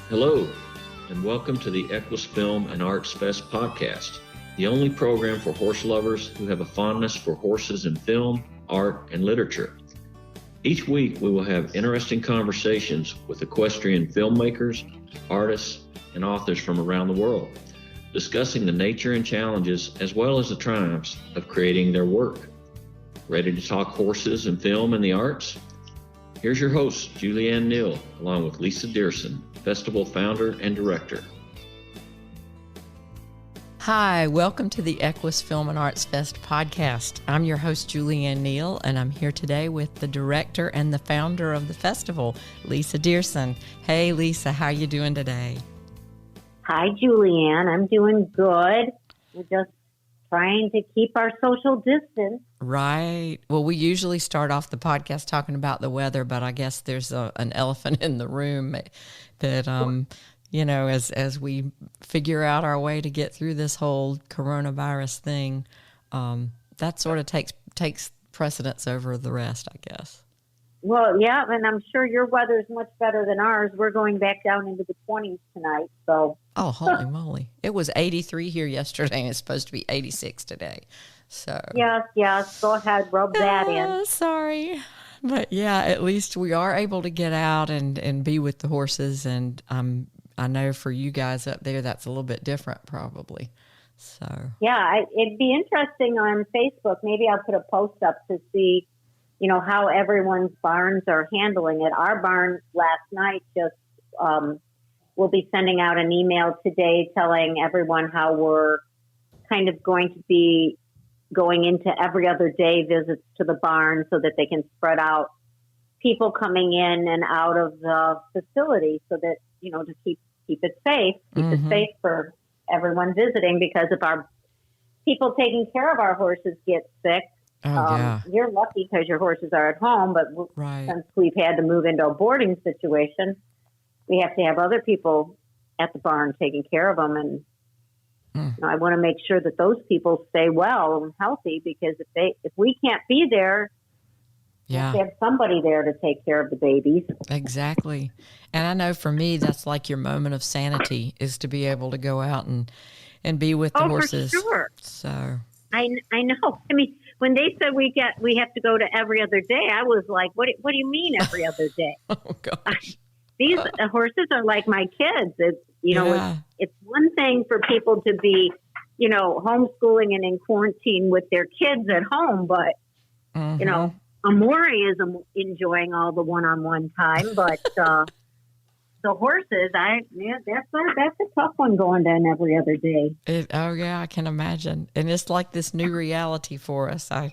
Hello, and welcome to the EQUUS Film and Arts Fest podcast, the only program for horse lovers who have a fondness for horses in film, art, and literature. Each week, we will have interesting conversations with equestrian filmmakers, artists, and authors from around the world, discussing the nature and challenges as well as the triumphs of creating their work. Ready to talk horses and film and the arts? Here's your host, Julianne Neal, along with Lisa Dearson, Festival founder and director. Hi, welcome to the EQUUS Film and Arts Fest podcast. I'm your host, Julianne Neal, and I'm here today with the director and the founder of the festival, Lisa Dearson. Hey, Lisa, how you doing today? Hi, Julianne. I'm doing good. We're just trying to keep our social distance. Right. Well, we usually start off the podcast talking about the weather, but I guess there's an elephant in the room that, you know, as we figure out our way to get through this whole coronavirus thing, that sort of takes precedence over the rest, I guess. Well, yeah, and I'm sure your weather's much better than ours. We're going back down into the 20s tonight, so. Oh, holy moly. It was 83 here yesterday, and it's supposed to be 86 today. So. Yes. Go ahead, rub that in. Sorry. But yeah, at least we are able to get out and be with the horses, and I know for you guys up there, that's a little bit different probably. So. Yeah, it'd be interesting on Facebook. Maybe I'll put a post up to see, you know, how everyone's barns are handling it. Our barn last night just, we'll be sending out an email today telling everyone how we're kind of going to be going into every other day visits to the barn so that they can spread out people coming in and out of the facility so that, you know, to keep it safe, it safe for everyone visiting, because if our people taking care of our horses get sick, you're lucky because your horses are at home, but since we've had to move into a boarding situation, we have to have other people at the barn taking care of them. And you know, I want to make sure that those people stay well and healthy, because if we can't be there, we have to have somebody there to take care of the babies. Exactly. And I know for me, that's like your moment of sanity, is to be able to go out and be with the horses. For sure. So I know. I mean, when they said we have to go to every other day, I was like, what do you mean every other day? Oh gosh. These horses are like my kids. It's one thing for people to be, you know, homeschooling and in quarantine with their kids at home, but you know, Amori is enjoying all the one-on-one time, but the horses, that's a tough one going down every other day. I can imagine. And it's like this new reality for us. I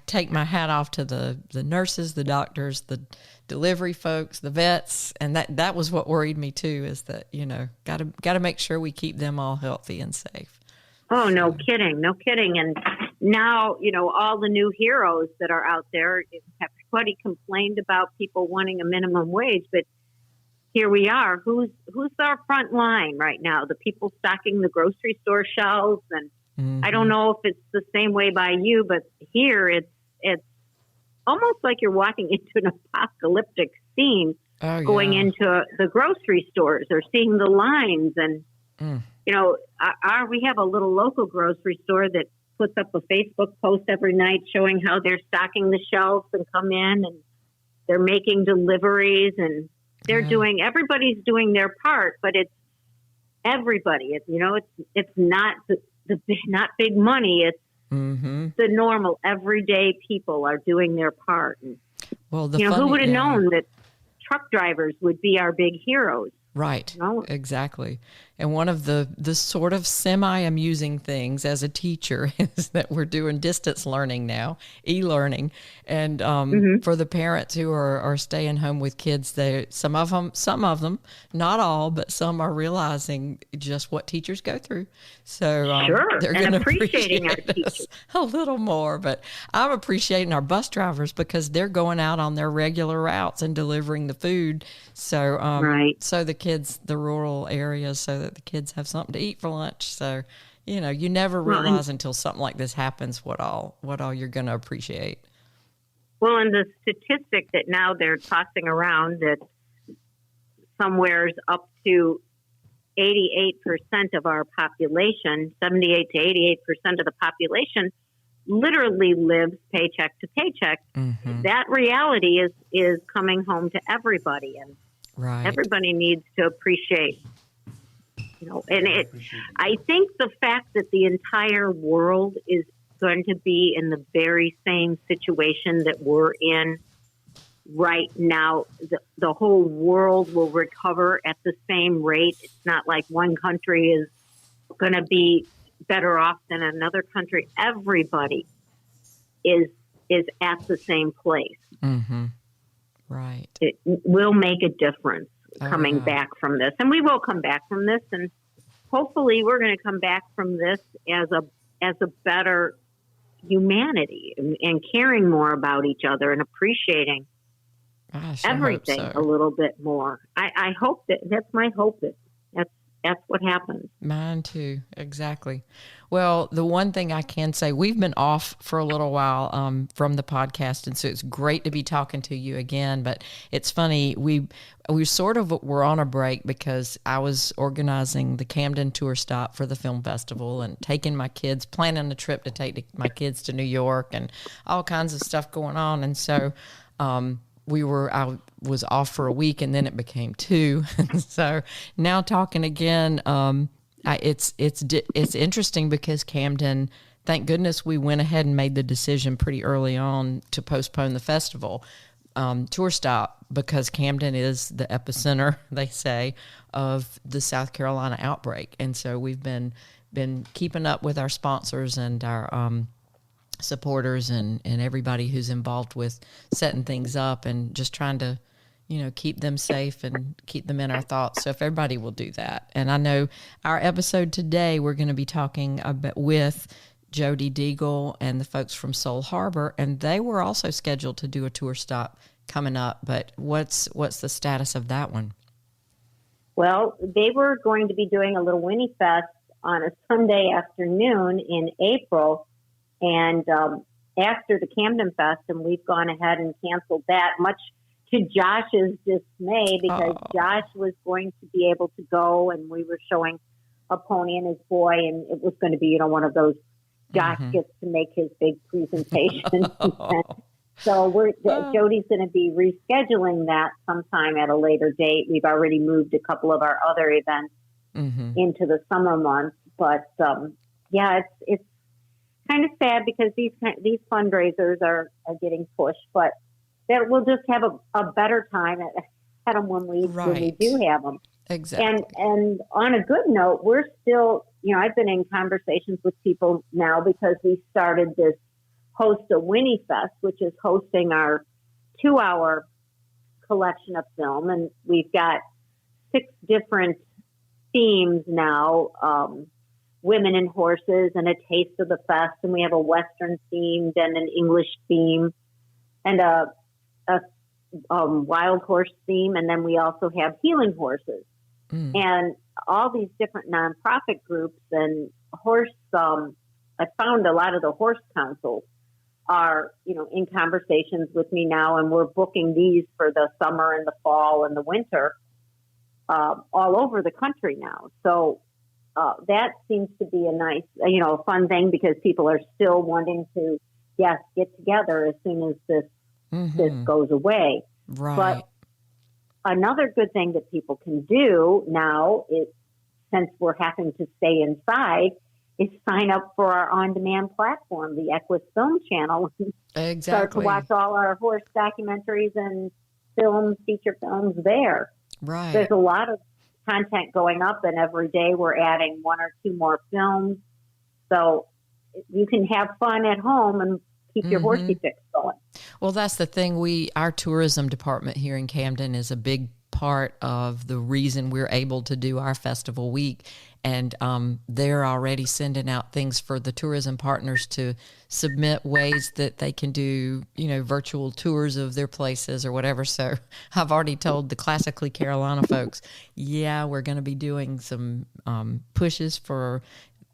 take my hat off to the nurses, the doctors, the delivery folks, the vets, and that was what worried me too, is that, you know, got to make sure we keep them all healthy and safe. Oh, no kidding. And now, you know, all the new heroes that are out there, everybody complained about people wanting a minimum wage, but here we are. Who's our front line right now? The people stocking the grocery store shelves, and I don't know if it's the same way by you, but here it's almost like you're walking into an apocalyptic scene, going into the grocery stores or seeing the lines. And, you know, we have a little local grocery store that puts up a Facebook post every night showing how they're stocking the shelves and come in and they're making deliveries, and everybody's doing their part, but it's everybody. It's not not big money. It's the normal everyday people are doing their part. And, who would have known that truck drivers would be our big heroes? Right. No. Exactly. And one of the sort of semi-amusing things as a teacher is that we're doing distance learning now, e-learning. And for the parents who are staying home with kids, some of them, not all, but some are realizing just what teachers go through. So they're going to appreciate our teachers a little more. But I'm appreciating our bus drivers because they're going out on their regular routes and delivering the food. So so the kids, the rural areas, so that the kids have something to eat for lunch. So, you know, you never realize until something like this happens what all you're going to appreciate. Well, and the statistic that now they're tossing around that somewhere's up to 88% of our population, 78 to 88% of the population, literally lives paycheck to paycheck. That reality is coming home to everybody, and everybody needs to appreciate. And I think the fact that the entire world is going to be in the very same situation that we're in right now, the whole world will recover at the same rate. It's not like one country is going to be better off than another country. Everybody is at the same place. Right. It will make a difference coming back from this, and we will come back from this, and hopefully we're going to come back from this as a better humanity and caring more about each other and appreciating everything a little bit more. I hope that's my hope that that's what happens. Mine too. Exactly. Well, the one thing I can say, we've been off for a little while from the podcast, and so it's great to be talking to you again. But it's funny, we sort of were on a break because I was organizing the Camden tour stop for the film festival and taking my kids, planning a trip to take my kids to New York and all kinds of stuff going on. And so I was off for a week, and then it became 2. So now talking again, it's interesting because Camden, thank goodness we went ahead and made the decision pretty early on to postpone the festival tour stop, because Camden is the epicenter, they say, of the South Carolina outbreak. And so we've been keeping up with our sponsors and our supporters and everybody who's involved with setting things up and just trying to, keep them safe and keep them in our thoughts. So if everybody will do that. And I know our episode today, we're going to be talking with Jodie Diegel and the folks from Seoul Harbour, and they were also scheduled to do a tour stop coming up. But what's the status of that one? Well, they were going to be doing a little Winnie Fest on a Sunday afternoon in April. And after the Camden Fest, and we've gone ahead and canceled that, much to Josh's dismay, because Josh was going to be able to go, and we were showing a pony and his boy, and it was going to be, one of those Josh gets to make his big presentation. So Jodie's going to be rescheduling that sometime at a later date. We've already moved a couple of our other events into the summer months, but it's kind of sad because these fundraisers are getting pushed, but that we'll just have a better time at them when we do have them. Exactly. And on a good note, we're still, I've been in conversations with people now because we started this Host a Winnie Fest, which is hosting our 2-hour collection of film, and we've got 6 different themes now. Women and horses, and a taste of the fest, and we have a Western themed and an English theme, and a wild horse theme, and then we also have healing horses, and all these different nonprofit groups and horse. I found a lot of the horse councils are in conversations with me now, and we're booking these for the summer and the fall and the winter all over the country now. So. That seems to be a nice, a fun thing, because people are still wanting to, get together as soon as this goes away. Right. But another good thing that people can do now is, since we're having to stay inside, is sign up for our on-demand platform, the EQUUUS Film Channel. Exactly. Start to watch all our horse documentaries and films, feature films there. Right. There's a lot of content going up, and every day we're adding 1 or 2 more films, so you can have fun at home and keep your horsey fix going. Well, that's the thing. Our tourism department here in Camden is a big part of the reason we're able to do our festival week. And they're already sending out things for the tourism partners to submit ways that they can do, virtual tours of their places or whatever. So I've already told the Classically Carolina folks, we're going to be doing some pushes for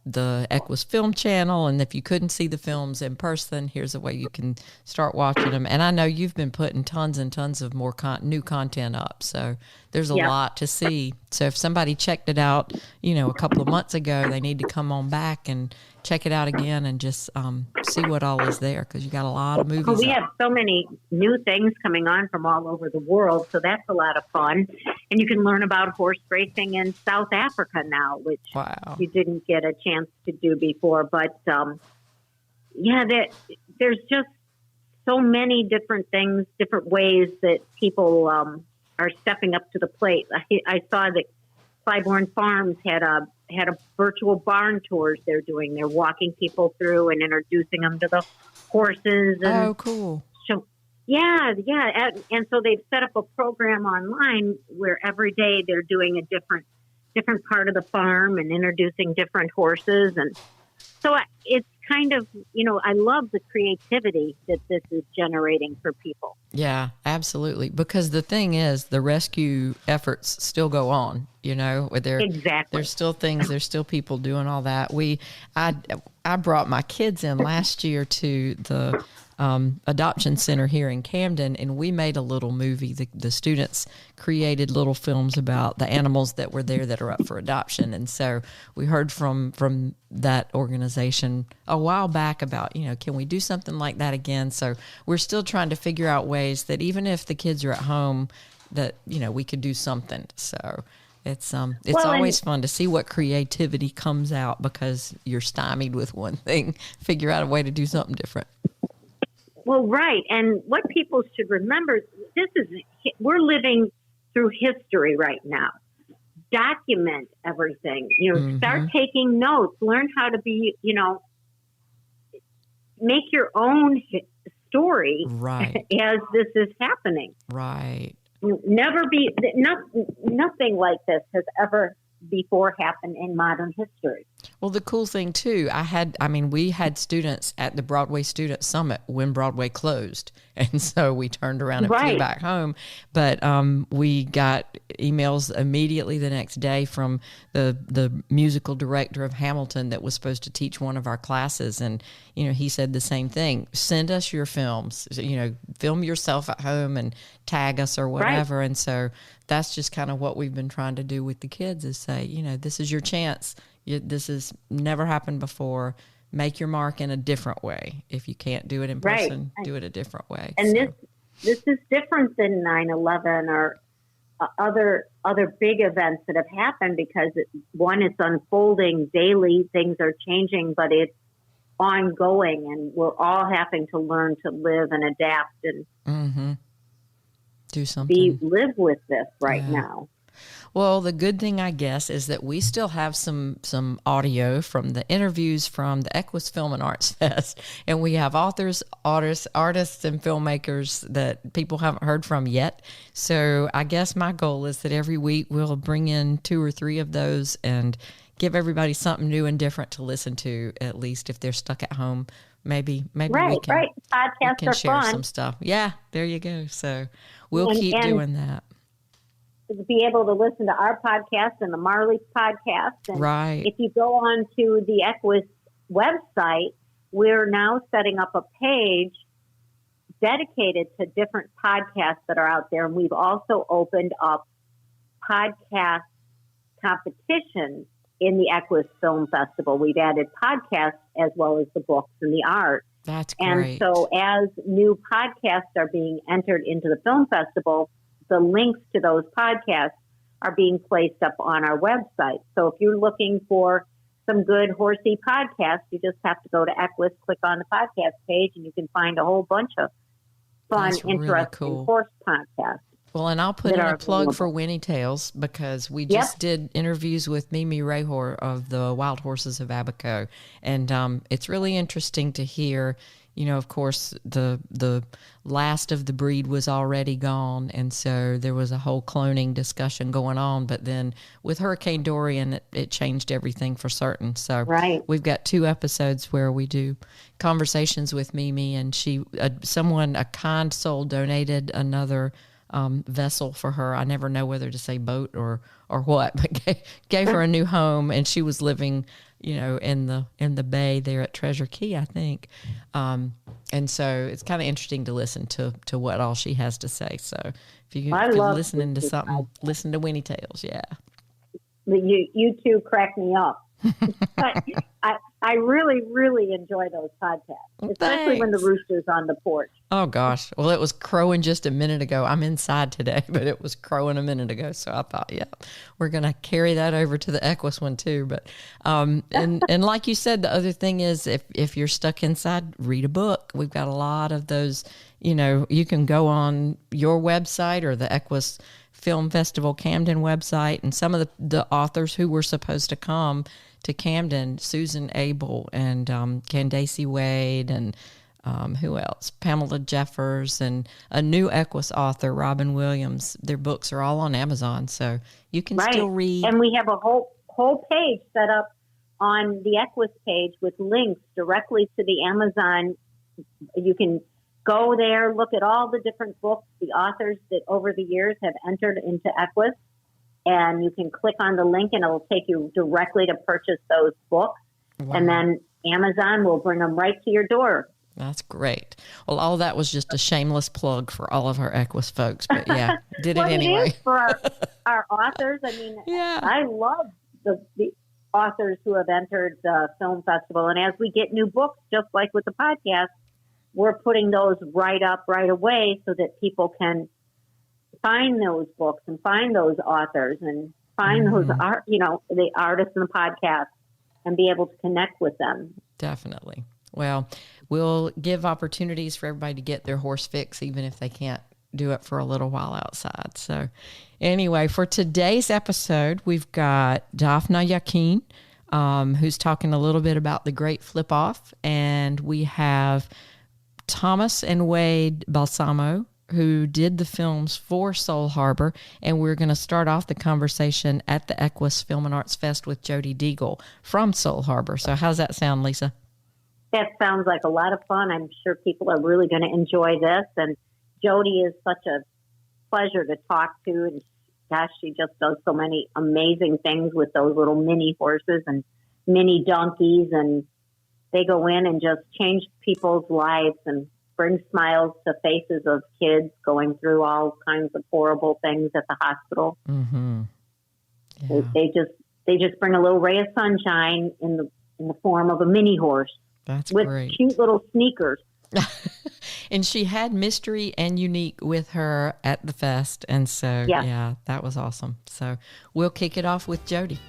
the EQUUS Film Channel. And if you couldn't see the films in person, here's a way you can start watching them. And I know you've been putting tons and tons of more new content up. So there's a lot to see. So if somebody checked it out, a couple of months ago, they need to come on back and check it out again and just see what all is there, because you got a lot of movies. Well, we have so many new things coming on from all over the world, so that's a lot of fun. And you can learn about horse racing in South Africa now, which you didn't get a chance to do before. But there's just so many different things, different ways that people are stepping up to the plate. I saw that Clybourne Farms had a virtual barn tours they're doing. They're walking people through and introducing them to the horses. And cool. So, and so they've set up a program online where every day they're doing a different part of the farm and introducing different horses. And so it's kind of, I love the creativity that this is generating for people. Yeah, absolutely. Because the thing is, the rescue efforts still go on, Exactly. There's still things, there's still people doing all that. I brought my kids in last year to the adoption center here in Camden, and we made a little movie. The students created little films about the animals that were there that are up for adoption. And so we heard from that organization a while back about, can we do something like that again? So we're still trying to figure out ways that even if the kids are at home, that, we could do something. So it's always fun to see what creativity comes out, because you're stymied with one thing, figure out a way to do something different. Well, right. And what people should remember, we're living through history right now. Document everything, start taking notes, learn how to be, make your own story as this is happening. Right. Nothing like this has ever before happened in modern history. Well, the cool thing too, we had students at the Broadway Student Summit when Broadway closed. And so we turned around and flew back home. But we got emails immediately the next day from the musical director of Hamilton that was supposed to teach one of our classes. And, he said the same thing. Send us your films, film yourself at home and tag us or whatever. Right. And so that's just kind of what we've been trying to do with the kids, is say, this is your chance. This has never happened before. Make your mark in a different way. If you can't do it in person, do it a different way. And this is different than 9/11 or other big events that have happened, because it's unfolding daily. Things are changing, but it's ongoing, and we're all having to learn to live and adapt and do something. Live with this now. Well, the good thing, I guess, is that we still have some audio from the interviews from the EQUUS Film and Arts Fest, and we have authors, artists, and filmmakers that people haven't heard from yet. So I guess my goal is that every week we'll bring in 2 or 3 of those and give everybody something new and different to listen to, at least if they're stuck at home. Maybe we can, Podcasts are share fun. some stuff. Yeah, there you go. So we'll keep doing that. To be able to listen to our podcast and the Marley's podcast. And if you go on to the EQUUS website, we're now setting up a page dedicated to different podcasts that are out there. And we've also opened up podcast competitions in the EQUUS Film Festival. We've added podcasts as well as the books and the art. That's great. And so as new podcasts are being entered into the film festival, the links to those podcasts are being placed up on our website. So if you're looking for some good horsey podcasts, you just have to go to EQUUS, click on the podcast page, and you can find a whole bunch of fun, interesting horse podcasts. Well, and I'll put in a plug for Winnie Tales, because we just did interviews with Mimi Rahor of the Wild Horses of Abaco. And it's really interesting to hear, of course, the last of the breed was already gone. And so there was a whole cloning discussion going on. But then with Hurricane Dorian, it changed everything for certain. So we've got 2 episodes where we do conversations with Mimi, and a kind soul donated another vessel for her. I never know whether to say boat or what, but gave her a new home, and she was living in the bay there at Treasure Key, I think. And so it's kind of interesting to listen to what all she has to say. So if you're listening to something, listen to Winnie Tales. Yeah. You two crack me up. But I really, really enjoy those podcasts, especially when the rooster's on the porch. Oh, gosh. Well, it was crowing just a minute ago. I'm inside today, but it was crowing a minute ago. So I thought, we're going to carry that over to the EQUUS one too. But and like you said, the other thing is if you're stuck inside, read a book. We've got a lot of those. You can go on your website or the EQUUS Film Festival Camden website, and some of the authors who were supposed to come to Camden, Susan Abel and Candace Wade and who else? Pamela Jeffers and a new EQUUS author, Robin Williams. Their books are all on Amazon, so you can still read. And we have a whole page set up on the EQUUS page with links directly to the Amazon. You can go there, look at all the different books, the authors that over the years have entered into EQUUS, and you can click on the link and it will take you directly to purchase those books. Wow. And then Amazon will bring them right to your door. That's great. Well, all that was just a shameless plug for all of our EQUUS folks, but did it anyway. It is for our authors. I mean, I love the authors who have entered the film festival. And as we get new books, just like with the podcast, we're putting those right up right away so that people can find those books and find those authors and find those the artists in the podcast and be able to connect with them. Definitely. Well, we'll give opportunities for everybody to get their horse fix, even if they can't do it for a little while outside. So anyway, for today's episode, we've got Dafna Yachin, who's talking a little bit about the Great Flip Off, and we have Thomas and Wade Balsamo, who did the films for Soul Harbour, and we're going to start off the conversation at the EQUUS Film and Arts Fest with Jodie Diegel from Soul Harbour. So how's that sound, Lisa? That sounds like a lot of fun. I'm sure people are really going to enjoy this, and Jodie is such a pleasure to talk to, and gosh, she just does so many amazing things with those little mini horses and mini donkeys, and they go in and just change people's lives and bring smiles to faces of kids going through all kinds of horrible things at the hospital. Mm-hmm. Yeah. They just bring a little ray of sunshine in the form of a mini horse. That's with great. Cute little sneakers. And she had Mystery and Unique with her at the fest, and so that was awesome. So we'll kick it off with Jodie.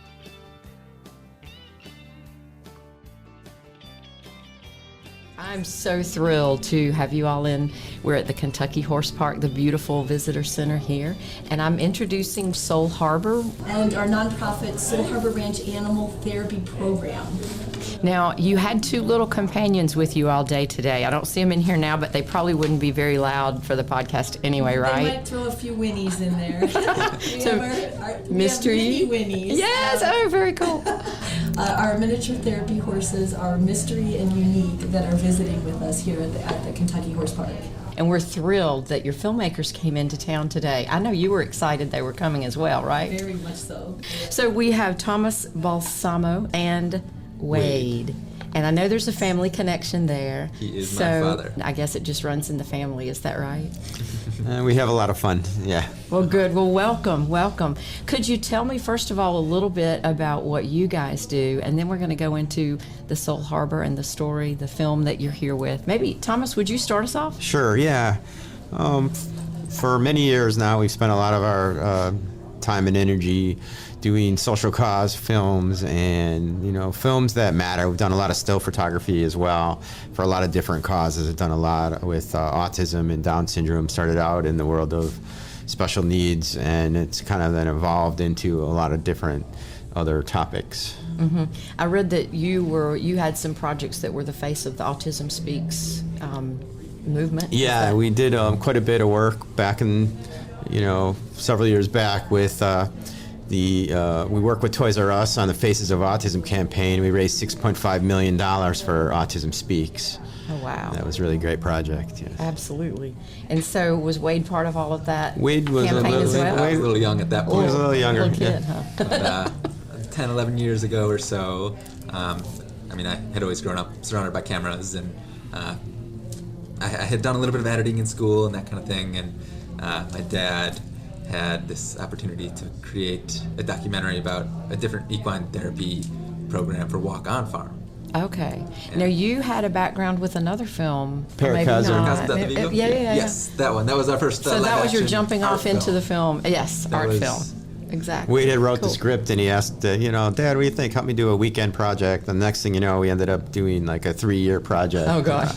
I'm so thrilled to have you all in. We're at the Kentucky Horse Park, the beautiful visitor center here, and I'm introducing Soul Harbour. And our nonprofit Soul Harbour Ranch Animal Therapy Program. Now, you had two little companions with you all day today. I don't see them in here now, but they probably wouldn't be very loud for the podcast anyway, right? They might throw a few whinnies in there. Mystery. We have mini whinnies. Yes, very cool. Our miniature therapy horses are Mystery and Unique that are visiting with us here at the Kentucky Horse Park. And we're thrilled that your filmmakers came into town today. I know you were excited they were coming as well, right? Very much so. So we have Thomas Balsamo and Wade. And I know there's a family connection there. He is my father. I guess it just runs in the family. Is that right? We have a lot of fun, yeah. Well, good. Well, welcome. Could you tell me, first of all, a little bit about what you guys do? And then we're going to go into the Soul Harbour and the story, the film that you're here with. Maybe, Thomas, would you start us off? Sure, yeah. For many years now, we've spent a lot of our time and energy doing social cause films and, films that matter. We've done a lot of still photography as well for a lot of different causes. I've done a lot with autism and Down syndrome. Started out in the world of special needs, and it's kind of then evolved into a lot of different other topics. Mm-hmm. I read that you had some projects that were the face of the Autism Speaks movement. Yeah, we did quite a bit of work back in, several years back with we work with Toys R Us on the Faces of Autism campaign. We raised $6.5 million for Autism Speaks. Oh, wow. That was a really great project, yes. Absolutely. And so was Wade part of all of that Wade was campaign as well? Wade was a little young at that point. He was a little younger. Little kid, huh? But, 10, 11 years ago or so, I mean, I had always grown up surrounded by cameras, and I had done a little bit of editing in school and that kind of thing, and my dad had this opportunity to create a documentary about a different equine therapy program for Walk-On Farm. Okay. Now you had a background with another film. Paracousin. Yeah. Yes, that one. That was our first. So that was your jumping off into film. the film. Yes, That art was- film. Exactly. Wade had wrote the Cool. script, and he asked, Dad, what do you think? Help me do a weekend project. The next thing you know, we ended up doing like a 3-year project. Oh, gosh.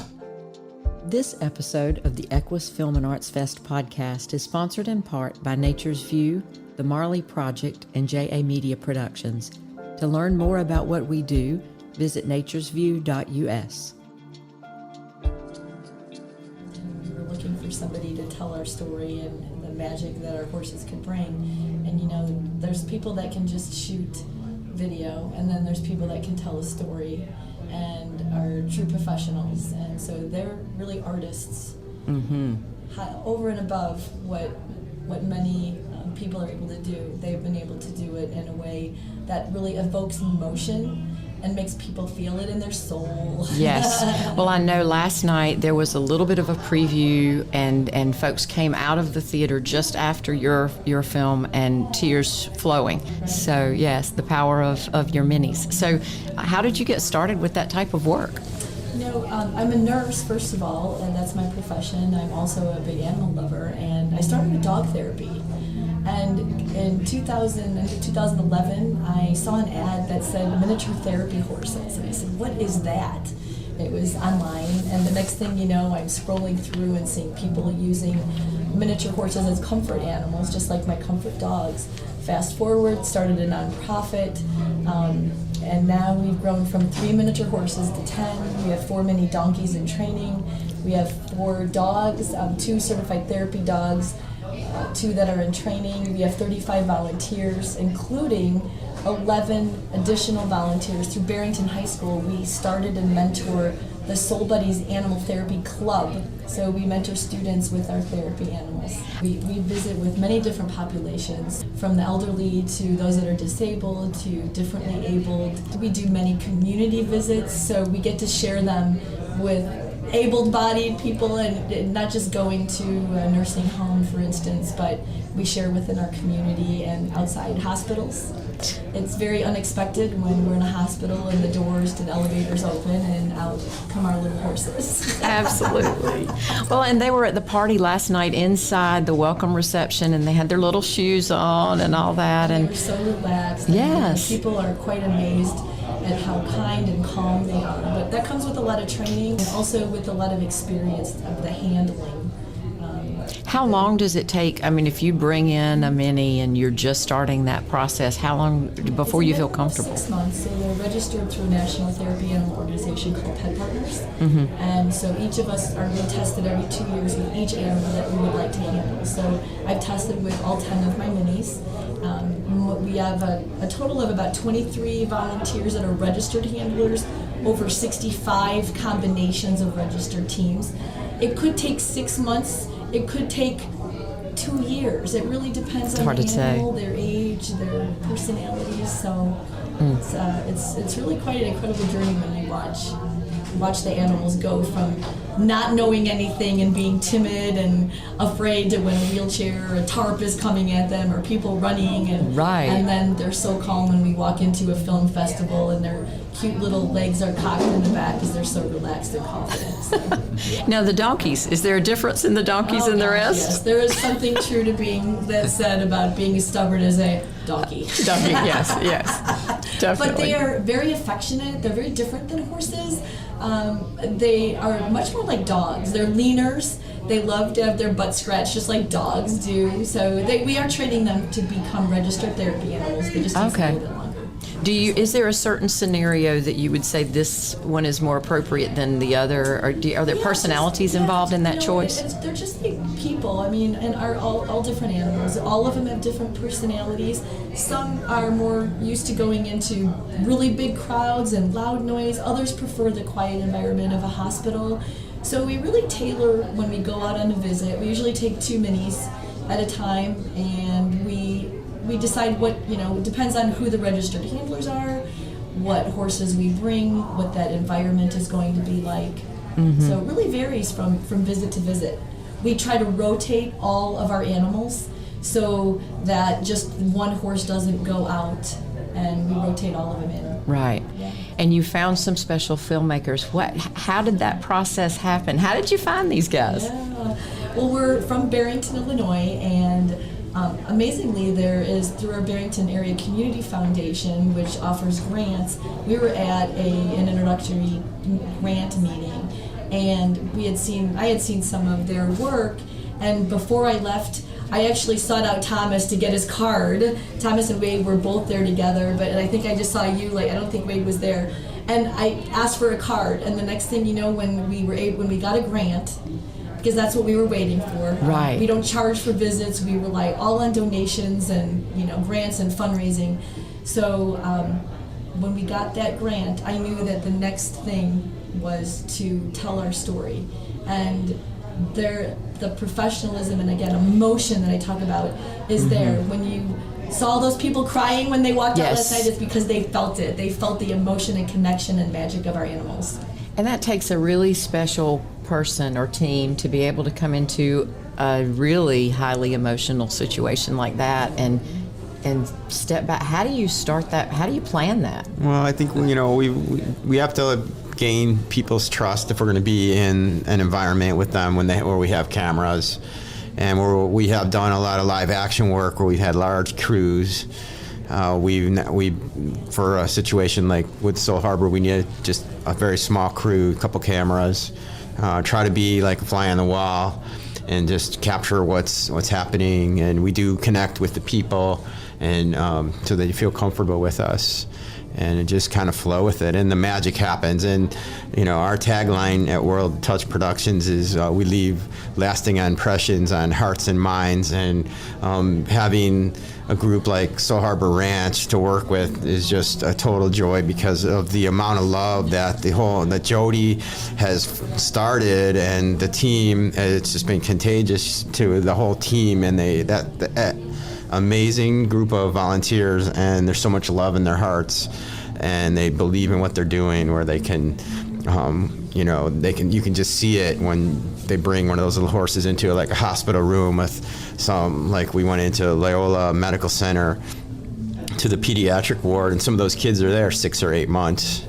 This episode of the EQUUS Film and Arts Fest podcast is sponsored in part by Nature's View, the Marley Project, and JA Media Productions. To learn more about what we do, visit naturesview.us. We were looking for somebody to tell our story and the magic that our horses could bring. And there's people that can just shoot video, and then there's people that can tell a story and are true professionals. And so they're really artists, over and above what many people are able to do. They've been able to do it in a way that really evokes emotion and makes people feel it in their soul. Yes. Well, I know last night there was a little bit of a preview, and folks came out of the theater just after your film and tears flowing. Right. So, yes, the power of your minis. So, how did you get started with that type of work? I'm a nurse, first of all, and that's my profession. I'm also a big animal lover, and I started with dog therapy. And in 2011, I saw an ad that said miniature therapy horses. And I said, what is that? It was online. And the next thing you know, I'm scrolling through and seeing people using miniature horses as comfort animals, just like my comfort dogs. Fast forward, started a nonprofit. And now we've grown from 3 miniature horses to 10. We have 4 mini donkeys in training. We have 4 dogs, 2 certified therapy dogs, 2 that are in training. We have 35 volunteers, including 11 additional volunteers. Through Barrington High School, we started and mentor the Soul Buddies Animal Therapy Club. So we mentor students with our therapy animals. We visit with many different populations, from the elderly to those that are disabled to differently abled. We do many community visits, so we get to share them with able-bodied people, and not just going to a nursing home, for instance, but we share within our community and outside hospitals. It's very unexpected when we're in a hospital and the doors to the elevators open and out come our little horses. Absolutely. Well, and they were at the party last night inside the welcome reception, and they had their little shoes on and all that. They And were so relaxed. Yes. And people are quite amazed at how kind and calm they are. But that comes with a lot of training and also with a lot of experience of the handling. how long does it take? I mean, if you bring in a mini and you're just starting that process, how long before you feel comfortable? 6 months. So they're registered through a national therapy animal organization called Pet Partners. And so each of us are retested every 2 years with each animal that we would like to handle. So I've tested with all 10 of my minis. We have a total of about 23 volunteers that are registered handlers, over 65 combinations of registered teams. It could take 6 months. It could take 2 years. It really depends on the animal, their age, their personalities. So it's really quite an incredible journey when you watch the animals go from not knowing anything and being timid and afraid to when a wheelchair or a tarp is coming at them or people running and then they're so calm when we walk into a film festival and their cute little legs are cocked in the back because they're so relaxed and confident. So. Now the donkeys, is there a difference in the donkeys and the rest? Yes, there is something true to being that said about being as stubborn as a donkey. Donkey, yes, definitely. But they are very affectionate. They're very different than horses. They are much more like dogs. They're leaners. They love to have their butt scratched just like dogs do. So we are training them to become registered therapy animals. They just take a little bit longer. Is there a certain scenario that you would say this one is more appropriate than the other? Or are there personalities involved in that choice? They're just like people. I mean, and are all different animals. All of them have different personalities. Some are more used to going into really big crowds and loud noise. Others prefer the quiet environment of a hospital. So we really tailor when we go out on a visit. We usually take 2 minis at a time, and we decide what, it depends on who the registered handlers are, what horses we bring, what that environment is going to be like. So it really varies from visit to visit. We try to rotate all of our animals so that just one horse doesn't go out, and we rotate all of them in. Right. Yeah. And you found some special filmmakers. How did that process happen? How did you find these guys? Yeah. Well, we're from Barrington, Illinois, and amazingly, there is, through our Barrington-area Community Foundation, which offers grants, we were at an introductory grant meeting, and I had seen some of their work, and before I left, I actually sought out Thomas to get his card. Thomas and Wade were both there together, but I think I just saw you, I don't think Wade was there. And I asked for a card, and the next thing you know, when we got a grant, because that's what we were waiting for. Right. We don't charge for visits. We rely all on donations and grants and fundraising. So when we got that grant, I knew that the next thing was to tell our story. And the professionalism and, again, emotion that I talk about is there. When you saw those people crying when they walked out last night, it's because they felt it. They felt the emotion and connection and magic of our animals. And that takes a really special person or team to be able to come into a really highly emotional situation like that and step back. How do you start that? How do you plan that? Well, I think we have to gain people's trust if we're going to be in an environment with them where we have cameras, and where we have done a lot of live action work where we've had large crews. We for a situation like with Soul Harbour, we needed just a very small crew, a couple cameras, try to be like a fly on the wall and just capture what's happening. And we do connect with the people, and so they feel comfortable with us, and just kind of flow with it, and the magic happens. And our tagline at World Touch Productions is we leave lasting impressions on hearts and minds. And having a group like Soul Harbour Ranch to work with is just a total joy because of the amount of love that Jodie has started, and the team. It's just been contagious to the whole team, and that amazing group of volunteers, and there's so much love in their hearts, and they believe in what they're doing, where they can you can just see it when they bring one of those little horses into like a hospital room with some, like we went into Loyola Medical Center to the pediatric ward, and some of those kids are there 6 or 8 months,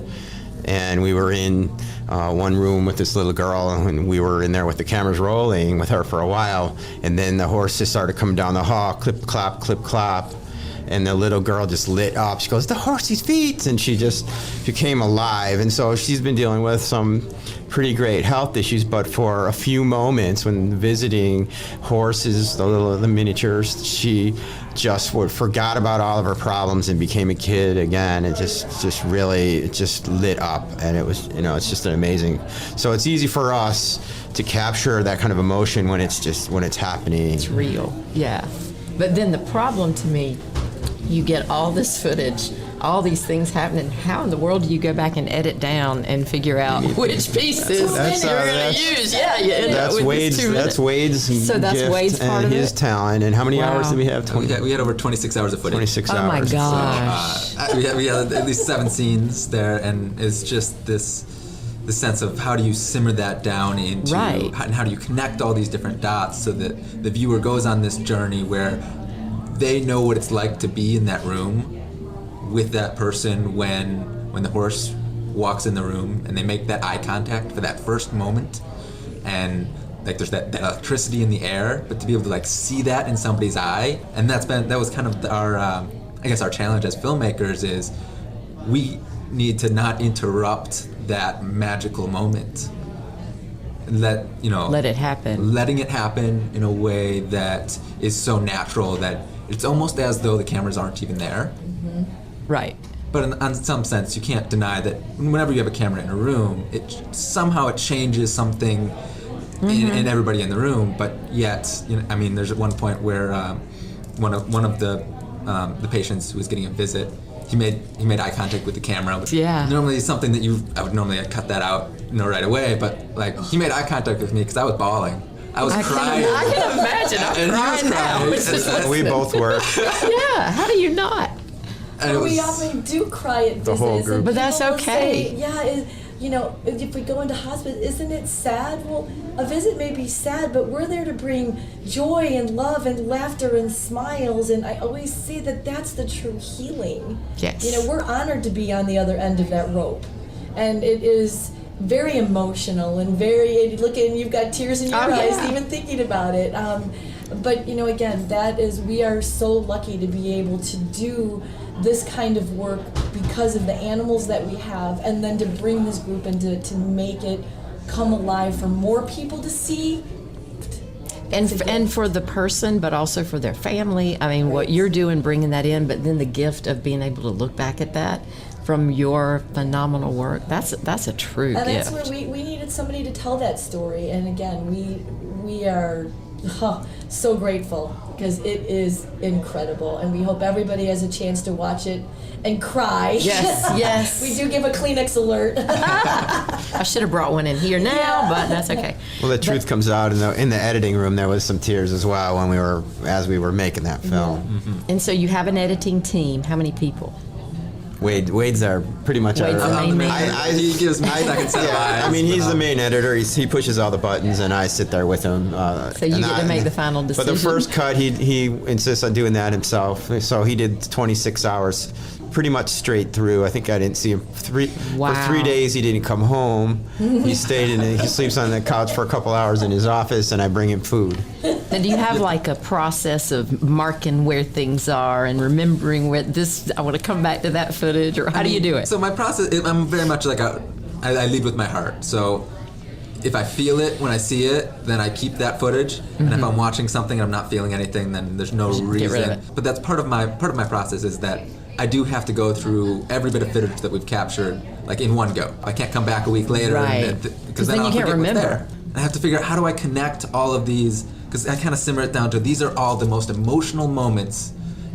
and we were in one room with this little girl, and we were in there with the cameras rolling with her for a while, and then the horse just started coming down the hall, clip clop, and the little girl just lit up. She goes, "The horse's feet," and she just became alive. And so she's been dealing with some pretty great health issues, but for a few moments when visiting horses, the miniatures, she just forgot about all of her problems and became a kid again, and just really lit up. And it was, it's just an amazing. So it's easy for us to capture that kind of emotion when it's happening. It's real, yeah. But then the problem to me, you get all this footage, all these things happening. How in the world do you go back and edit down and figure out which pieces you're going to use? Yeah, you end up with Wade's so that's gift Wade's part and his talent. And how many hours did we have? We had over 26 hours of footage. 26 hours. Oh my gosh. So, we had at least 7 scenes there, and it's just the sense of how do you simmer that down into, and how do you connect all these different dots so that the viewer goes on this journey where they know what it's like to be in that room with that person when the horse walks in the room, and they make that eye contact for that first moment, and like there's that electricity in the air, but to be able to like see that in somebody's eye. And that was kind of our our challenge as filmmakers is we need to not interrupt that magical moment. Let it happen. Letting it happen in a way that is so natural that it's almost as though the cameras aren't even there. Mm-hmm. Right. But in some sense, you can't deny that whenever you have a camera in a room, it changes something in everybody in the room. But yet, there's at one point where one of the patients who was getting a visit, he made eye contact with the camera. Which normally is something that I would normally cut that out right away. But like he made eye contact with me because I was bawling. I was crying. I can imagine. I'm crying now. We both were. Yeah. How do you not? We often do cry at visits. whole group. But that's people will okay. say, if we go into hospice, isn't it sad? Well, a visit may be sad, but we're there to bring joy and love and laughter and smiles. And I always say that that's the true healing. Yes. We're honored to be on the other end of that rope. And it is very emotional and you've got tears in your eyes even thinking about it. But again, we are so lucky to be able to do this kind of work because of the animals that we have, and then to bring this group and to make it come alive for more people to see. And for the person, but also for their family. I mean, what you're doing, bringing that in, but then the gift of being able to look back at that from your phenomenal work, that's a true gift. And that's where we needed somebody to tell that story. And again, we are so grateful because it is incredible. And we hope everybody has a chance to watch it and cry. Yes. We do give a Kleenex alert. I should have brought one in here now, but that's okay. Well, the truth comes out in the editing room. There was some tears as well as we were making that film. Mm-hmm. And so you have an editing team. How many people? Wade's our pretty much Wade's our. the main He gives me second set of eyes. I mean, he's the main editor. He pushes all the buttons, and I sit there with him. So you get to make the final decision. But the first cut, he insists on doing that himself. So he did 26 hours, pretty much straight through. I think I didn't see him for 3 days. He didn't come home. He stayed he sleeps on the couch for a couple hours in his office, and I bring him food. Now, do you have like a process of marking where things are and remembering where I want to come back to that footage, or how do you do it? So my process, I'm very much like I lead with my heart. So if I feel it when I see it, then I keep that footage. And if I'm watching something and I'm not feeling anything, then there's no reason. Get rid of it. But that's part of my process is that I do have to go through every bit of footage that we've captured, like in one go. I can't come back a week later, Right. Because then you I'll can't forget what's remember. there. I have to figure out how do I connect all of these, because I kind of simmer it down to these are all the most emotional moments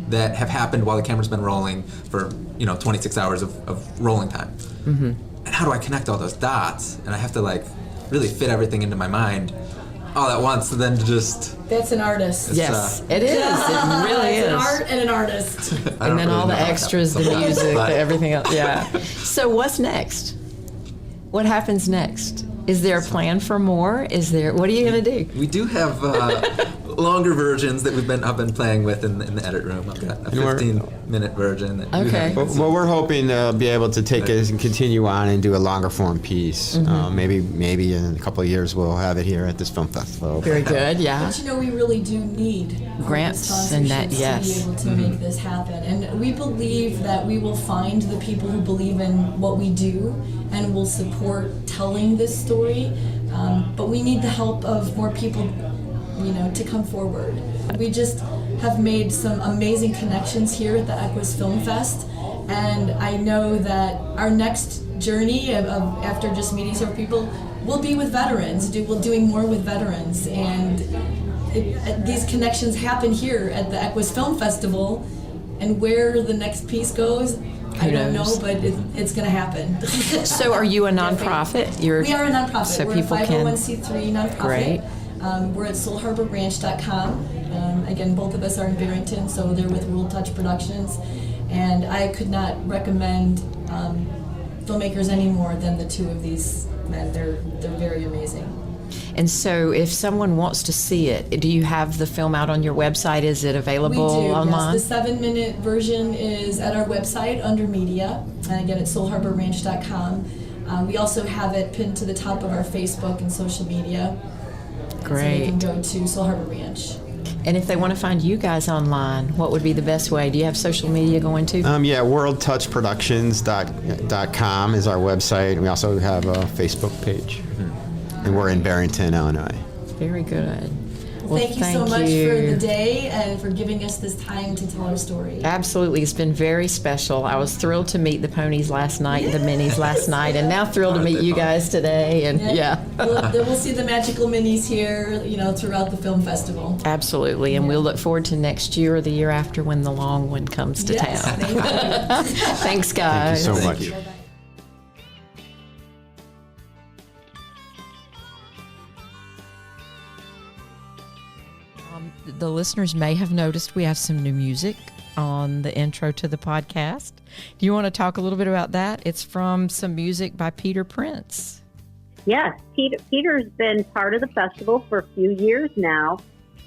that have happened while the camera's been rolling for 26 hours of rolling time. Mm-hmm. And how do I connect all those dots? And I have to really fit everything into my mind all at once, and then just... That's an artist. Yes, it is. It really is. It's an art and an artist. And then all the extras, the music, but- everything else. Yeah. So what's next? What happens next? Is there a plan for more? What are you going to do? We do have longer versions that I've been playing with in the edit room. I've got a 15-minute version. That we Okay. have. Well, we're hoping to be able to take it and continue on and do a longer form piece. Maybe in a couple of years we'll have it here at this film festival. Very good, yeah. But we really do need Grants and that, yes. to be able to make this happen. And we believe that we will find the people who believe in what we do and will support telling this story. But we need the help of more people, to come forward. We just have made some amazing connections here at the EQUUUS Film Fest, and I know that our next journey of after just meeting several people will be with veterans. We're doing more with veterans, and these connections happen here at the EQUUUS Film Festival, and where the next piece goes, I don't know, but it's going to happen. So are you a nonprofit? We are a nonprofit. So we're people a can... 501c3 nonprofit. Great. We're at soulharborranch.com. Again, both of us are in Barrington, so they're with World Touch Productions. And I could not recommend filmmakers any more than the two of these men. They're very amazing. And so if someone wants to see it, do you have the film out on your website? Is it available We do, online? yes. The 7-minute version is at our website under media. And again, it's soulharborranch.com. We also have it pinned to the top of our Facebook and social media. Great. So they can go to Soul Harbor Ranch. And if they want to find you guys online, what would be the best way? Do you have social media going too? worldtouchproductions.com is our website. We also have a Facebook page. And we're in Barrington, Illinois. Very good. Well, Thank you so much for the day and for giving us this time to tell our story. Absolutely. It's been very special. I was thrilled to meet the ponies last night, the minis last night, and now thrilled to meet you guys today. And We'll see the magical minis here, throughout the film festival. Absolutely. And we'll look forward to next year or the year after when the long one comes to town. Thank you. Thanks, guys. Thank you so much. The listeners may have noticed we have some new music on the intro to the podcast. Do you want to talk a little bit about that? It's from some music by Peter Prince. Yes, Peter's been part of the festival for a few years now.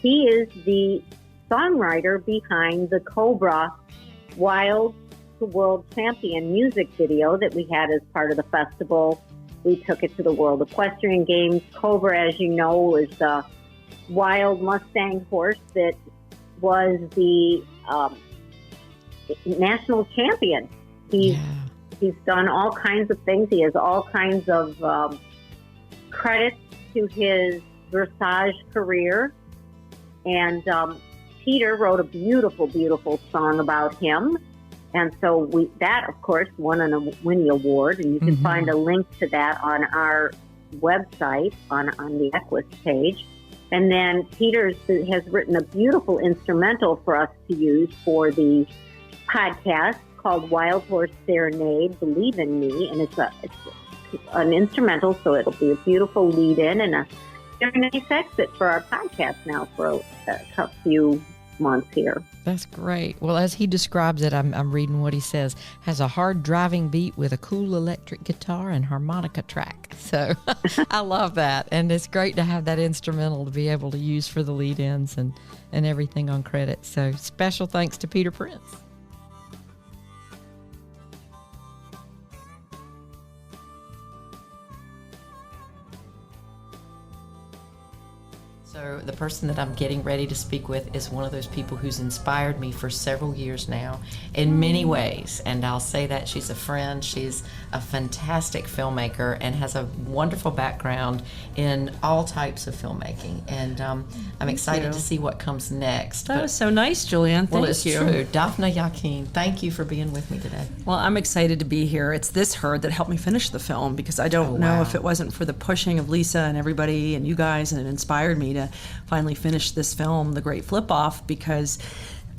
He is the songwriter behind the Cobra Wild to World Champion music video that we had as part of the festival. We took it to the World Equestrian Games. Cobra, as you know, is the wild Mustang horse that was the national champion. He's done all kinds of things. He has all kinds of credits to his dressage career. And Peter wrote a beautiful, beautiful song about him. And so that, of course, won an Winnie Award, and you can find a link to that on our website, on the EQUUS page. And then Peter has written a beautiful instrumental for us to use for the podcast called Wild Horse Serenade, Believe in Me. And it's an instrumental, so it'll be a beautiful lead-in and a very nice exit for our podcast now for a few months here. That's great. Well, as he describes it, I'm reading what he says, has a hard driving beat with a cool electric guitar and harmonica track. So I love that. And it's great to have that instrumental to be able to use for the lead-ins and everything on credit. So special thanks to Peter Prince. So the person that I'm getting ready to speak with is one of those people who's inspired me for several years now in many ways. And I'll say that she's a friend. She's a fantastic filmmaker and has a wonderful background in all types of filmmaking. And I'm excited to see what comes next. That was so nice, Julianne. Well, it's true. Dafna Yachin, thank you for being with me today. Well, I'm excited to be here. It's this herd that helped me finish the film, because I don't know if it wasn't for the pushing of Lisa and everybody and you guys, and it inspired me to finally finish this film, The Great Flip Off, because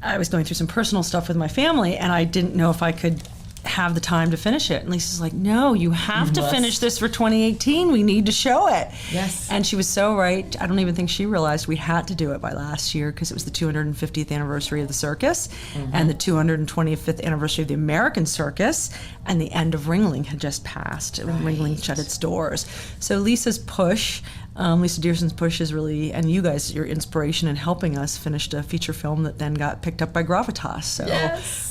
I was going through some personal stuff with my family and I didn't know if I could have the time to finish it. And Lisa's like, no, you have to finish this for 2018. We need to show it. Yes. And she was so right. I don't even think she realized we had to do it by last year, because it was the 250th anniversary of the circus and the 225th anniversary of the American circus, and the end of Ringling had just passed. Ringling shut its doors. So Lisa's push, Lisa Dearson's push is really, and you guys, your inspiration in helping us, finished a feature film that then got picked up by Gravitas. So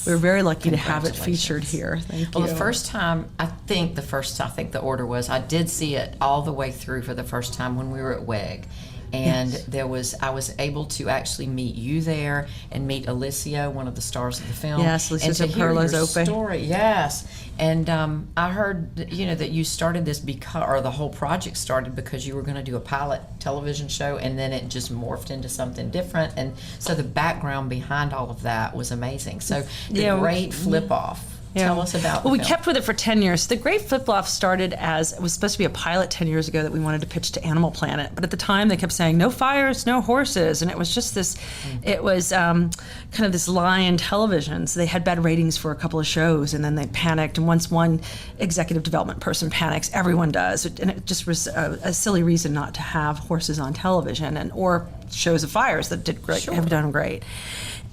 we were very lucky to have it featured here. Thank you. Well, the first time, I think the order was, I did see it all the way through for the first time when we were at WEG. And I was able to actually meet you there and meet Alicia, one of the stars of the film. Yes, Alicia's and to hear your Ope. story. Yes, and I heard that you started this or the whole project started because you were going to do a pilot television show, and then it just morphed into something different. And so the background behind all of that was amazing. So the great flip off. Tell us about we kept with it for 10 years. The Great Flip-Off started as, it was supposed to be a pilot 10 years ago that we wanted to pitch to Animal Planet. But at the time, they kept saying, no fires, no horses. And it was just this, it was kind of this lie in television. So they had bad ratings for a couple of shows, and then they panicked. And once one executive development person panics, everyone does. And it just was a silly reason not to have horses on television, or shows of fires that did great, have done great.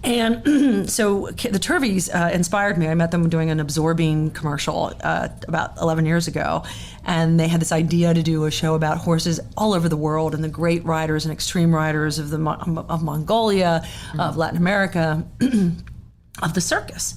And so the Turveys inspired me. I met them doing an absorbing commercial about 11 years ago. And they had this idea to do a show about horses all over the world and the great riders and extreme riders of of Mongolia, of Latin America, of the circus.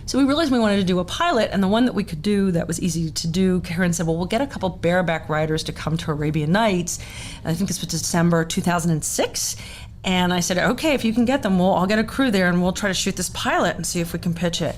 So we realized we wanted to do a pilot, and the one that we could do that was easy to do, Karen said, well, we'll get a couple bareback riders to come to Arabian Nights. And I think this was December 2006. And I said, okay, if you can get them, I'll get a crew there and we'll try to shoot this pilot and see if we can pitch it.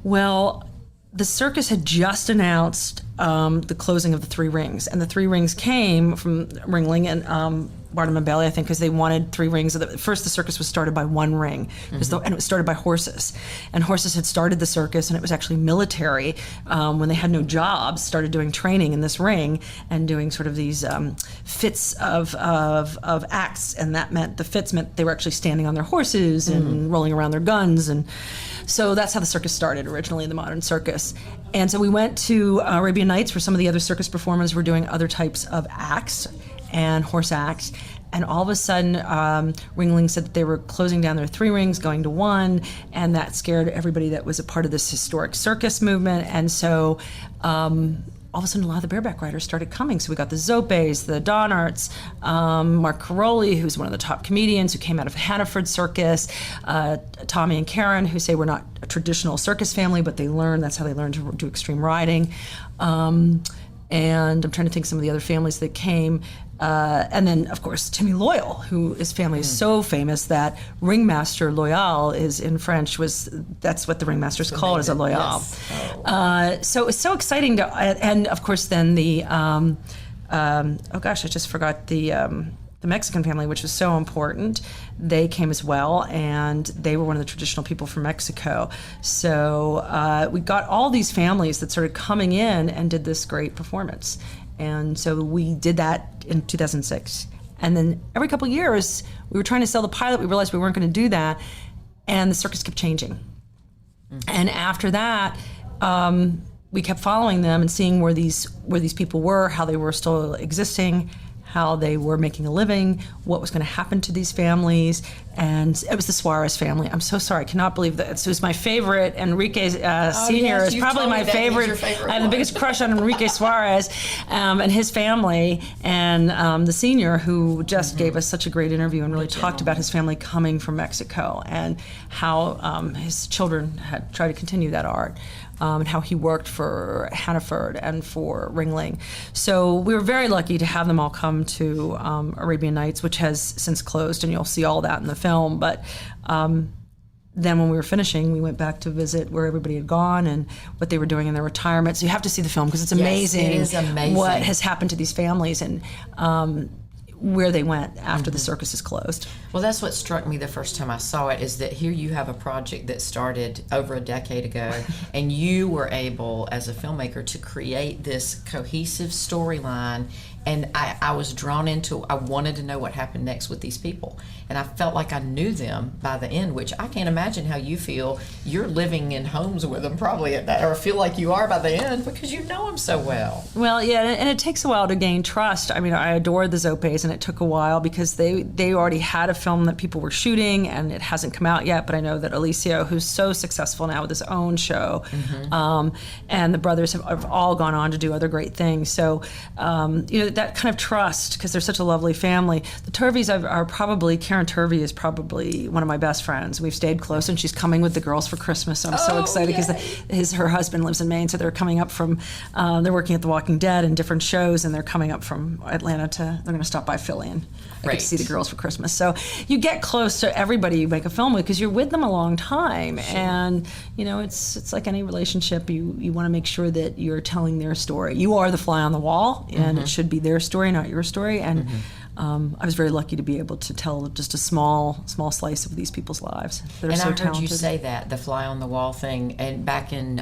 Well, the circus had just announced the closing of the Three Rings, and the Three Rings came from Ringling and Barnum and Bailey, I think, because they wanted three rings. First, the circus was started by one ring, and it was started by horses. And horses had started the circus, and it was actually military, when they had no jobs, started doing training in this ring and doing sort of these fits of acts, and that meant they were actually standing on their horses and rolling around their guns, and so that's how the circus started originally, the modern circus. And so we went to Arabian Nights, where some of the other circus performers were doing other types of acts and horse acts. and all of a sudden, Ringling said that they were closing down their 3 rings, going to 1, and that scared everybody that was a part of this historic circus movement. And so all of a sudden, a lot of the bareback riders started coming. So we got the Zopes, the Donarts, Mark Caroli, who's one of the top comedians who came out of Hannaford Circus, Tommy and Karen, who say we're not a traditional circus family, but that's how they learned to do extreme riding. And I'm trying to think some of the other families that came. And then, of course, Timmy Loyal, his family is so famous that Ringmaster Loyal is in French, that's what the ringmaster's called, is a Loyal. Yes. Oh. So it was so exciting to, and of course then the, I just forgot the Mexican family, which was so important. They came as well, and they were one of the traditional people from Mexico. So we got all these families that started coming in and did this great performance. And so we did that in 2006. And then every couple of years, we were trying to sell the pilot. We realized we weren't going to do that. And the circus kept changing. Mm-hmm. And after that, we kept following them and seeing where these people were, how they were still existing, how they were making a living, what was going to happen to these families. And it was the Suarez family. I'm so sorry. I cannot believe that. So it was my favorite. Enrique Sr. is probably my favorite. I have the biggest crush on Enrique Suarez and his family. And the senior, who just gave us such a great interview and really talked about his family coming from Mexico and how his children had tried to continue that art. And how he worked for Hannaford and for Ringling. So we were very lucky to have them all come to Arabian Nights, which has since closed, and you'll see all that in the film. But then when we were finishing, we went back to visit where everybody had gone and what they were doing in their retirement. So you have to see the film because it's amazing, it is amazing what has happened to these families and where they went after the circuses closed. Well, that's what struck me the first time I saw it, is that here you have a project that started over a decade ago, and you were able, as a filmmaker, to create this cohesive storyline. And I was drawn into, I wanted to know what happened next with these people. And I felt like I knew them by the end, which I can't imagine how you feel. You're living in homes with them probably at that, or feel like you are by the end because you know them so well. Well, yeah, and it takes a while to gain trust. I mean, I adored the Zopes, and it took a while because they already had a film that people were shooting, and it hasn't come out yet, but I know that Alicio, who's so successful now with his own show, and the brothers have all gone on to do other great things. So, that kind of trust, because they're such a lovely family. The Turveys are probably, Karen Turvey is probably one of my best friends. We've stayed close, and she's coming with the girls for Christmas. So I'm so excited because her husband lives in Maine, so they're coming up from, they're working at The Walking Dead and different shows, and they're coming up from Atlanta they're going to stop by Philly, and I get to see the girls for Christmas. So you get close to everybody you make a film with because you're with them a long time. Sure. And, it's like any relationship. You want to make sure that you're telling their story. You are the fly on the wall, and it should be their story, not your story. And I was very lucky to be able to tell just a small slice of these people's lives. That are so talented. I heard you say that, the fly on the wall thing, and back in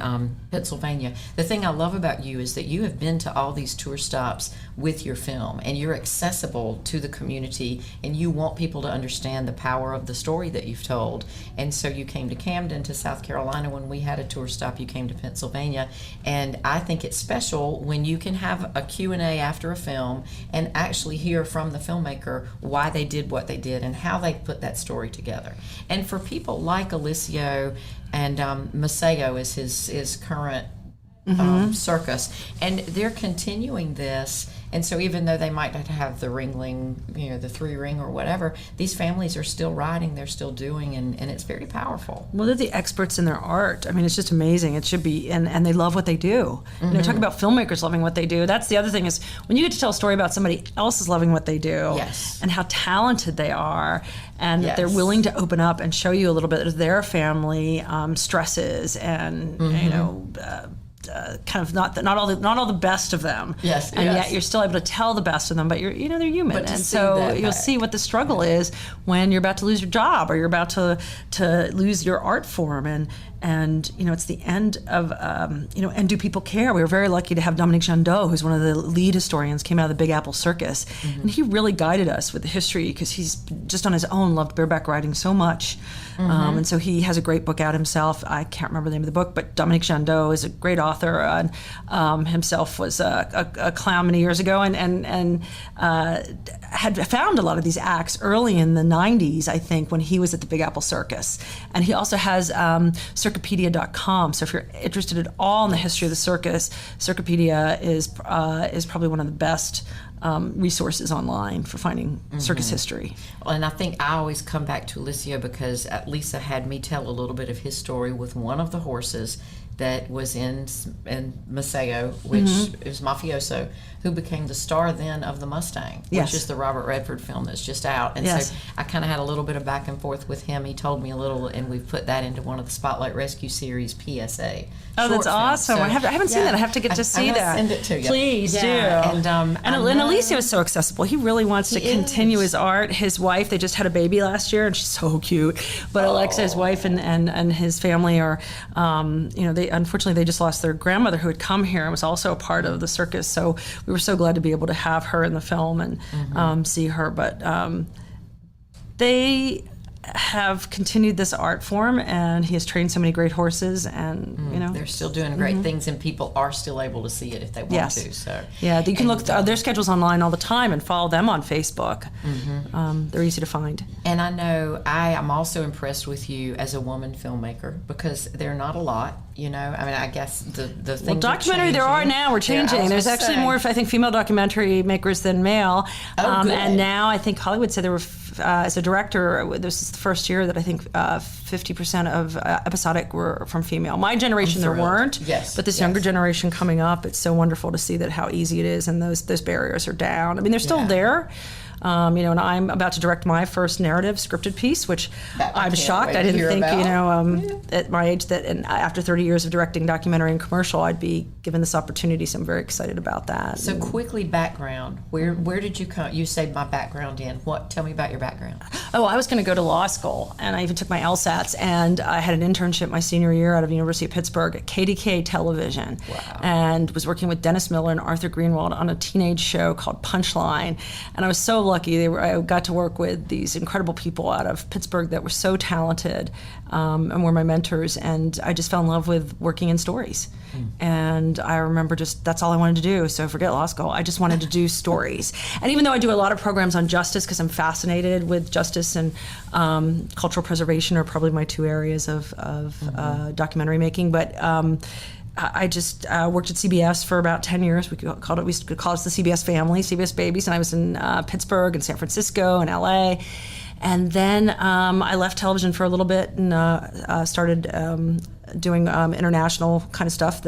Pennsylvania. The thing I love about you is that you have been to all these tour stops with your film, and you're accessible to the community, and you want people to understand the power of the story that you've told. And so you came to Camden, to South Carolina when we had a tour stop. You came to Pennsylvania, and I think it's special when you can have a Q&A after a film and actually hear from the filmmaker why they did what they did and how they put that story together. And for people like Alicio, and Maceo is his current circus, and they're continuing this. And so even though they might not have the Ringling, the 3-ring or whatever, these families are still riding, they're still doing, and it's very powerful. Well, they're the experts in their art. I mean, it's just amazing. It should be, and they love what they do. Talk about filmmakers loving what they do. That's the other thing, is when you get to tell a story about somebody else is loving what they do, and how talented they are, and that they're willing to open up and show you a little bit of their family stresses and kind of not all the best of them. Yet you're still able to tell the best of them, but they're human, and so you'll see what the struggle is when you're about to lose your job or you're about to lose your art form, And, it's the end of, and do people care? We were very lucky to have Dominique Jandot, who's one of the lead historians, came out of the Big Apple Circus. And he really guided us with the history because he's just on his own loved bareback riding so much. And so he has a great book out himself. I can't remember the name of the book, but Dominique Jandot is a great author. And himself was a clown many years ago and had found a lot of these acts early in the 90s, I think, when he was at the Big Apple Circus. And he also has Circupedia.com. So if you're interested at all in the history of the circus, Circupedia is probably one of the best resources online for finding circus history. Well, and I think I always come back to Alicia because Lisa had me tell a little bit of his story with one of the horses that was in Maceo, which is Mafioso, who became the star then of the Mustang, which is the Robert Redford film that's just out. And so I kind of had a little bit of back and forth with him. He told me a little, and we've put that into one of the Spotlight Rescue Series PSA. Oh, that's awesome. So, I haven't seen that. I have to get to see that. Send it to you. Please do. And Alicia was so accessible. He really wants to continue his art. His wife, they just had a baby last year, and she's so cute. But Alexa, his wife, and his family are, unfortunately, they just lost their grandmother who had come here and was also a part of the circus. So we were so glad to be able to have her in the film and see her. But they have continued this art form, and he has trained so many great horses, and they're still doing great things, and people are still able to see it if they want to. So you can look their schedules online all the time and follow them on Facebook. They're easy to find. And I know I am also impressed with you as a woman filmmaker because there are not a lot. I guess the things. Well, documentary there are now. We're changing. There's actually more, I think, female documentary makers than male. And now I think Hollywood said there were, as a director, this is the first year that I think 50% of episodic were from female. My generation there weren't. Yes. But this younger generation coming up, it's so wonderful to see that how easy it is, and those barriers are down. I mean, they're still there. And I'm about to direct my first narrative scripted piece, which I'm shocked. I didn't think, at my age and after 30 years of directing documentary and commercial, I'd be given this opportunity. So I'm very excited about that. So quickly, background. Where did you come? You said my background in. Tell me about your background. Oh, I was going to go to law school, and I even took my LSATs, and I had an internship my senior year out of the University of Pittsburgh at KDKA Television. Wow. And was working with Dennis Miller and Arthur Greenwald on a teenage show called Punchline. And I was so lucky. I got to work with these incredible people out of Pittsburgh that were so talented and were my mentors, and I just fell in love with working in stories. And I remember that's all I wanted to do, so forget law school. I just wanted to do stories. And even though I do a lot of programs on justice, because I'm fascinated with justice and cultural preservation are probably my two areas of documentary making, but I just worked at CBS for about 10 years. We could call it the CBS family, CBS babies, and I was in Pittsburgh and San Francisco and LA. And then I left television for a little bit and started doing international kind of stuff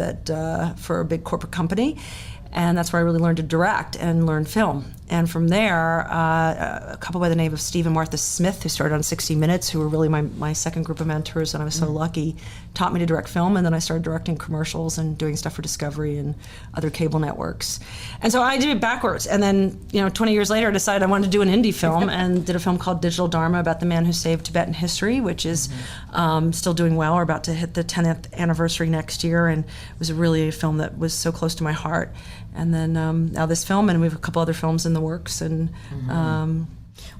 for a big corporate company. And that's where I really learned to direct and learn film. And from there, a couple by the name of Steve and Martha Smith, who started on 60 Minutes, who were really my second group of mentors, and I was so lucky, taught me to direct film, and then I started directing commercials and doing stuff for Discovery and other cable networks. And so I did it backwards. And then, 20 years later, I decided I wanted to do an indie film and did a film called Digital Dharma about the man who saved Tibetan history, which is still doing well. We're about to hit the 10th anniversary next year, and it was really a film that was so close to my heart. And then now this film, and we have a couple other films in the works. And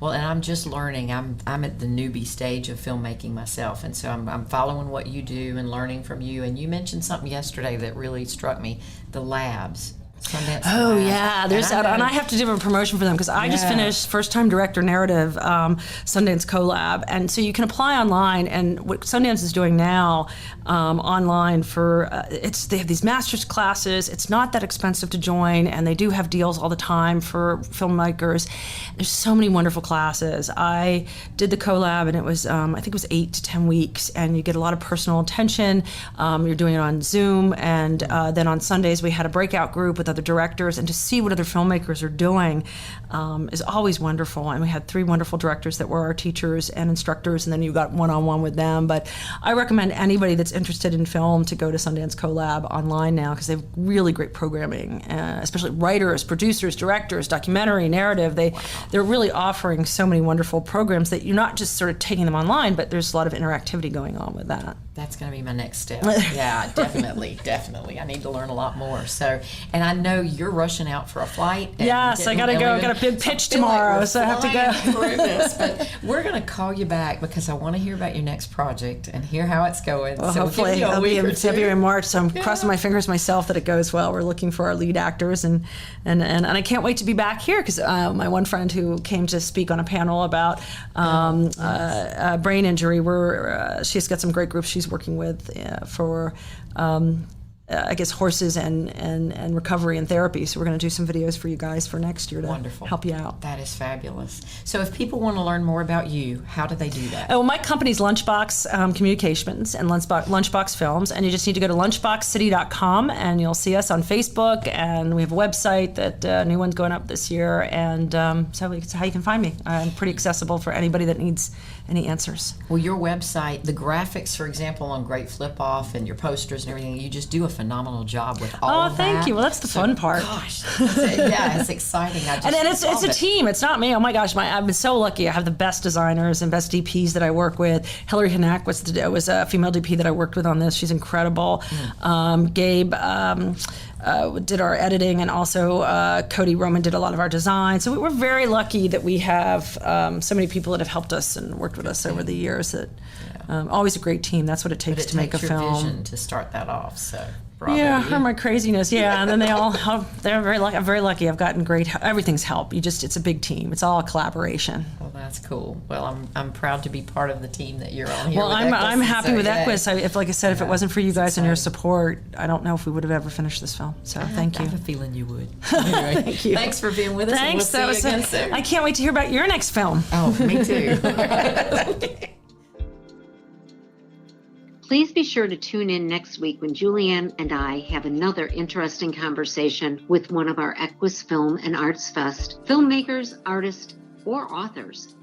well, and I'm just learning. I'm at the newbie stage of filmmaking myself, and so I'm following what you do and learning from you. And you mentioned something yesterday that really struck me: the labs. Sundance Labs. Yeah, there's and I have to do a promotion for them because I just finished first time director narrative Sundance Collab, and so you can apply online. And what Sundance is doing now online for they have these master's classes. It's not that expensive to join, and they do have deals all the time for filmmakers. There's so many wonderful classes. I did the collab, and it was I think it was 8 to 10 weeks, and you get a lot of personal attention. You're doing it on Zoom, and then on Sundays we had a breakout group with other directors and to see what other filmmakers are doing is always wonderful. And we had 3 wonderful directors that were our teachers and instructors, and then you got one-on-one with them. But I recommend anybody that's interested in film to go to Sundance CoLab online now, because they have really great programming, especially writers, producers, directors, documentary, narrative. They're really offering so many wonderful programs that you're not just sort of taking them online, but there's a lot of interactivity going on with that. That's going to be my next step. Yeah, definitely. I need to learn a lot more. So, and I know you're rushing out for a flight. Yes, I got to go. I got a big pitch tomorrow, so I have to go. Through this, but we're going to call you back because I want to hear about your next project and hear how it's going. Well, so hopefully it'll be in February, March. So I'm crossing my fingers myself that it goes well. We're looking for our lead actors, and I can't wait to be back here because my one friend who came to speak on a panel about brain injury, she's got some great groups she's working with for I guess horses and recovery and therapy. So we're going to do some videos for you guys for next year to help you out. That is fabulous. So if people want to learn more about you, how do they do that? Oh, my company's Lunchbox Communications and Lunchbox Films, and you just need to go to lunchboxcity.com and you'll see us on Facebook, and we have a website that new one's going up this year, and so it's how you can find me. I'm pretty accessible for anybody that needs any answers. Well, your website, the graphics, for example, on Great Flip Off and your posters and everything, you just do a phenomenal job with all of that. Oh, thank you. Well, that's the fun part. Gosh, yeah, it's exciting. And it's a team. It's not me. Oh my gosh, I've been so lucky. I have the best designers and best DPs that I work with. Hillary Hanak was a female DP that I worked with on this. She's incredible. Gabe did our editing, and also Cody Roman did a lot of our design. So we're very lucky that we have so many people that have helped us and worked with us over the years. That always a great team. That's what it takes to make a film. Your vision to start that off. So. Bravo. Yeah, or my craziness. Yeah, and then they're very lucky. I'm very lucky. I've gotten great. Everything's help. It's a big team. It's all a collaboration. Well, that's cool. Well, I'm proud to be part of the team that you're on here. Well, I'm happy with EQUUS. If if it wasn't for you guys and your support, I don't know if we would have ever finished this film. So thank you. I have a feeling you would. Anyway, thank you. Thanks for being with us. Thanks. And we'll see you again soon. I can't wait to hear about your next film. Oh, me too. Please be sure to tune in next week when Julianne and I have another interesting conversation with one of our EQUUS Film and Arts Fest filmmakers, artists, or authors.